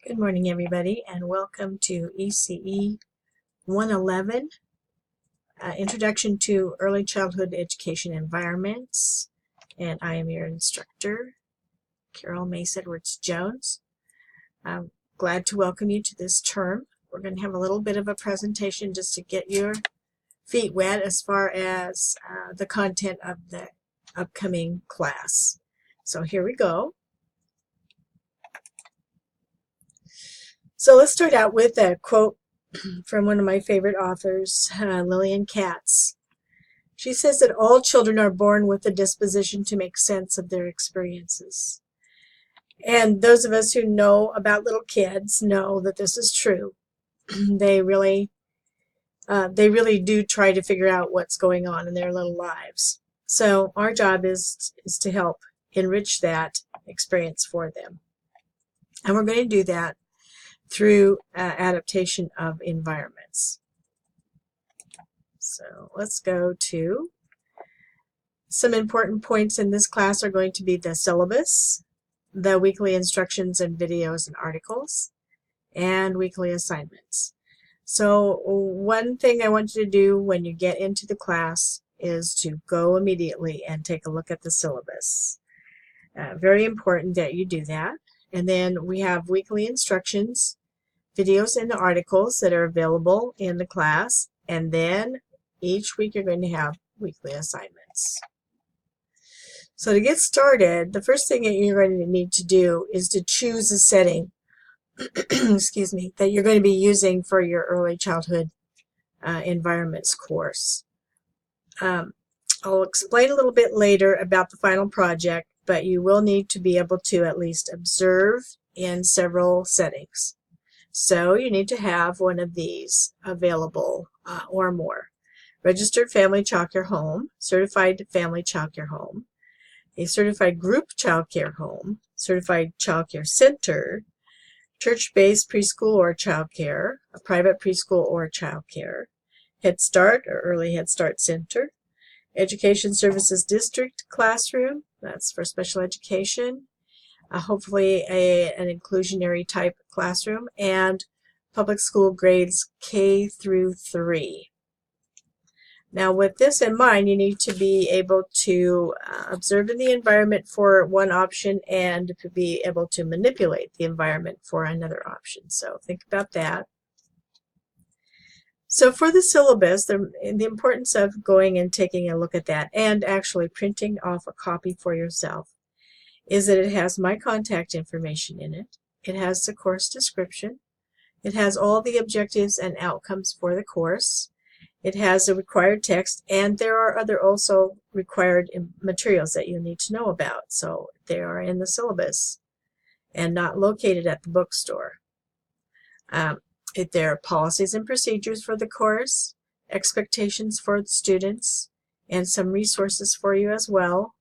Good morning, everybody, and welcome to ECE 111, Introduction to Early Childhood Education Environments. And I am your instructor, Carol Mace-Edwards Jones. I'm glad to welcome you to this term. We're going to have a little bit of a presentation just to get your feet wet as far as the content of the upcoming class. So here we go. So let's start out with a quote from one of my favorite authors, Lillian Katz. She says that all children are born with a disposition to make sense of their experiences. And those of us who know about little kids know that this is true. They really do try to figure out what's going on in their little lives. So our job is to help enrich that experience for them. And we're going to do that through adaptation of environments. So let's go to some important points in this class are going to be the syllabus, the weekly instructions and videos and articles, and weekly assignments. So one thing I want you to do when you get into the class is to go immediately and take a look at the syllabus. Very important that you do that. And then we have weekly instructions, videos and articles that are available in the class, and then each week you're going to have weekly assignments. So to get started, the first thing that you're going to need to do is to choose a setting excuse me, that you're going to be using for your early childhood environments course. I'll explain a little bit later about the final project, but you will need to be able to at least observe in several settings. So you need to have one of these available or more. Registered Family Childcare Home, Certified Family Childcare Home, a Certified Group Childcare Home, Certified Childcare Center, Church-Based Preschool or Childcare, a Private Preschool or Childcare, Head Start or Early Head Start Center, Education Services District Classroom, that's for special education, hopefully an inclusionary type classroom, and public school grades K through 3. Now with this in mind, you need to be able to observe in the environment for one option and to be able to manipulate the environment for another option. So think about that. So for the syllabus, the importance of going and taking a look at that and actually printing off a copy for yourself is that it has my contact information in it. It has the course description. It has all the objectives and outcomes for the course. It has the required text, and there are other also required materials that you need to know about. So they are in the syllabus and not located at the bookstore. There are policies and procedures for the course, expectations for the students, and some resources for you as well.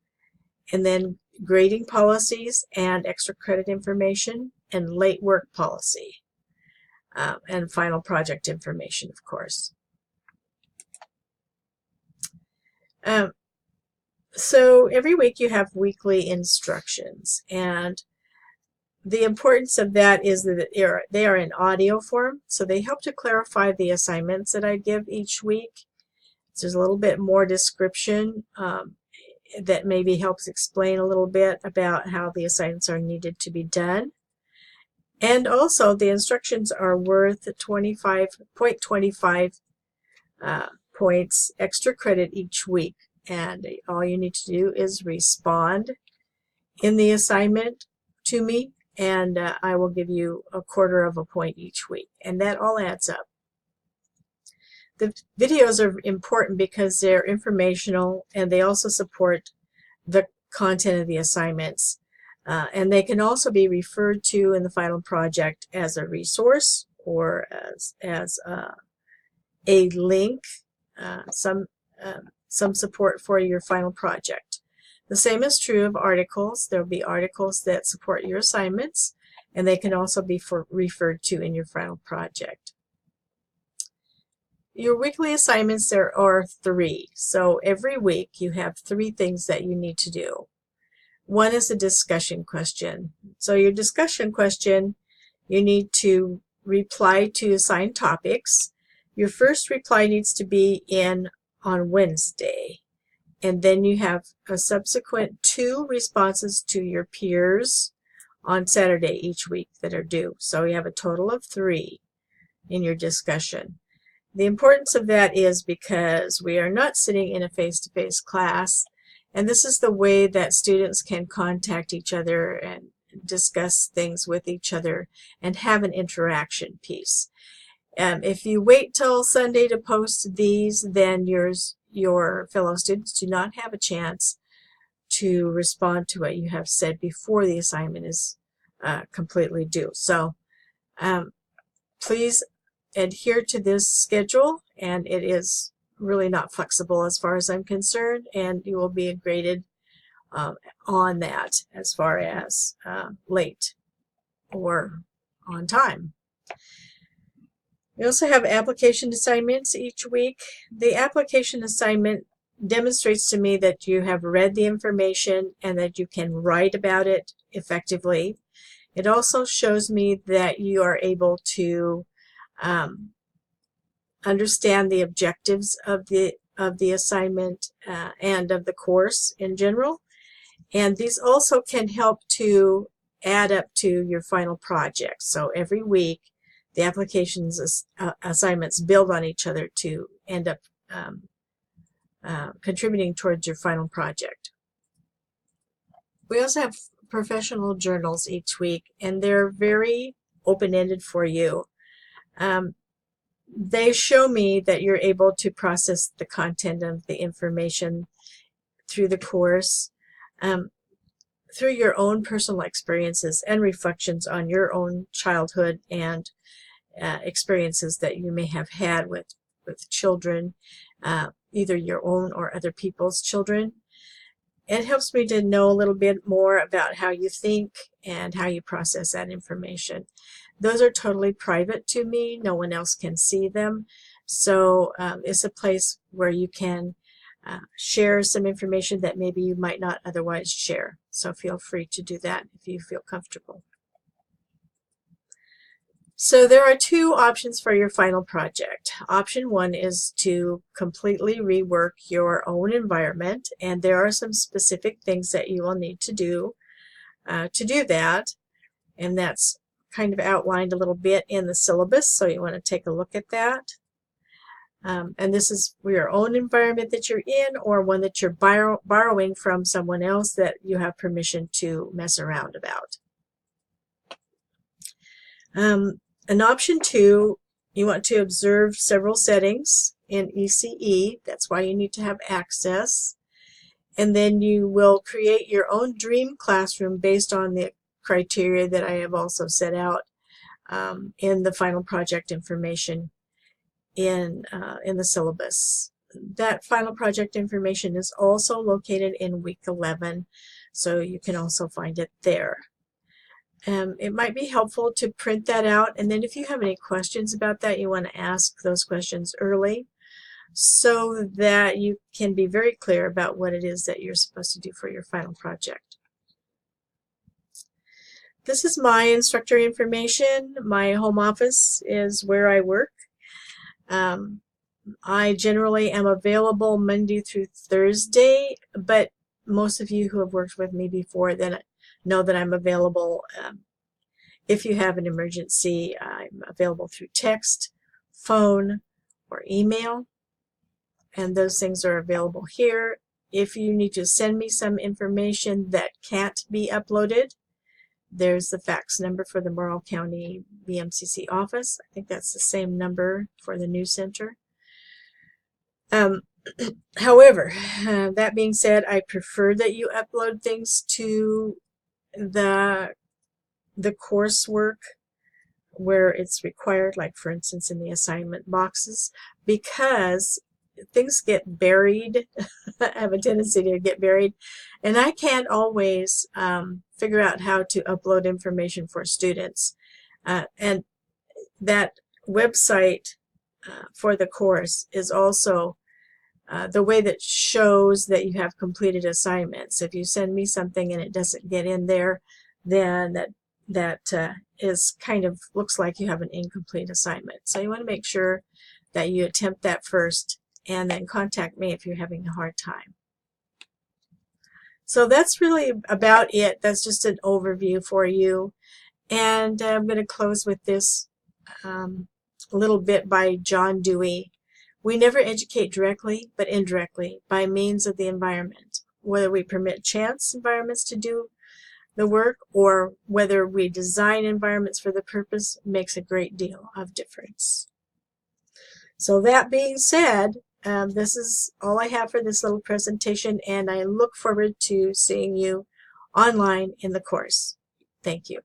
And then grading policies and extra credit information and late work policy and final project information, of course. So every week you have weekly instructions, and the importance of that is that they are in audio form, so they help to clarify the assignments that I give each week. So there's a little bit more description that maybe helps explain a little bit about how the assignments are needed to be done. And also the instructions are worth 25.25 points extra credit each week. And all you need to do is respond in the assignment to me, and I will give you 1/4 of a point each week. And that all adds up. The videos are important because they're informational and they also support the content of the assignments. And they can also be referred to in the final project as a resource or as a link, some support for your final project. The same is true of articles. There will be articles that support your assignments, and they can also be referred to in your final project. Your weekly assignments, there are 3. So every week you have 3 things that you need to do. One is a discussion question. So your discussion question You need to reply to assigned topics. Your first reply needs to be in on Wednesday. And then you have a subsequent 2 responses to your peers on Saturday each week that are due. So you have a total of 3 in your discussion. The importance of that is because we are not sitting in a face-to-face class, and this is the way that students can contact each other and discuss things with each other and have an interaction piece. If you wait till Sunday to post these, then your fellow students do not have a chance to respond to what you have said before the assignment is completely due. So please adhere to this schedule, and it is really not flexible as far as I'm concerned, and you will be graded on that as far as late or on time. We also have application assignments each week. The application assignment demonstrates to me that you have read the information and that you can write about it effectively. It also shows me that you are able to understand the objectives of the assignment and of the course in general. And these also can help to add up to your final project. So every week, the applications assignments build on each other to end up contributing towards your final project. We also have professional journals each week, and they're very open-ended for you. They show me that you're able to process the content of the information through the course, through your own personal experiences and reflections on your own childhood and experiences that you may have had with children, either your own or other people's children. It helps me to know a little bit more about how you think and how you process that information. Those are totally private to me. No one else can see them. So it's a place where you can share some information that maybe you might not otherwise share. So feel free to do that if you feel comfortable. So there are 2 options for your final project. Option 1 is to completely rework your own environment, and there are some specific things that you will need to do that, and that's kind of outlined a little bit in the syllabus, so you want to take a look at that. And this is your own environment that you're in, or one that you're borrowing from someone else that you have permission to mess around about. In option 2, you want to observe several settings in ECE. That's why you need to have access. And then you will create your own dream classroom based on the criteria that I have also set out in the final project information in the syllabus. That final project information is also located in week 11, so you can also find it there. It might be helpful to print that out, and then if you have any questions about that, you want to ask those questions early so that you can be very clear about what it is that you're supposed to do for your final project. This is my instructor information. My home office is where I work. I generally am available Monday through Thursday, but most of you who have worked with me before then know that I'm available if you have an emergency. I'm available through text, phone, or email, and those things are available here. If you need to send me some information that can't be uploaded, there's the fax number for the Morrow County BMCC office. I think that's the same number for the news center. However, that being said, I prefer that you upload things to the coursework where it's required, like for instance in the assignment boxes, because things get buried. I have a tendency to get buried, and I can't always figure out how to upload information for students. And that website for the course is also the way that shows that you have completed assignments. If you send me something and it doesn't get in there, then that that is kind of looks like you have an incomplete assignment. So you want to make sure that you attempt that first and then contact me if you're having a hard time. So that's really about it. That's just an overview for you. And I'm going to close with this little bit by John Dewey. We never educate directly, but indirectly, by means of the environment. Whether we permit chance environments to do the work or whether we design environments for the purpose makes a great deal of difference. So that being said, this is all I have for this little presentation, and I look forward to seeing you online in the course. Thank you.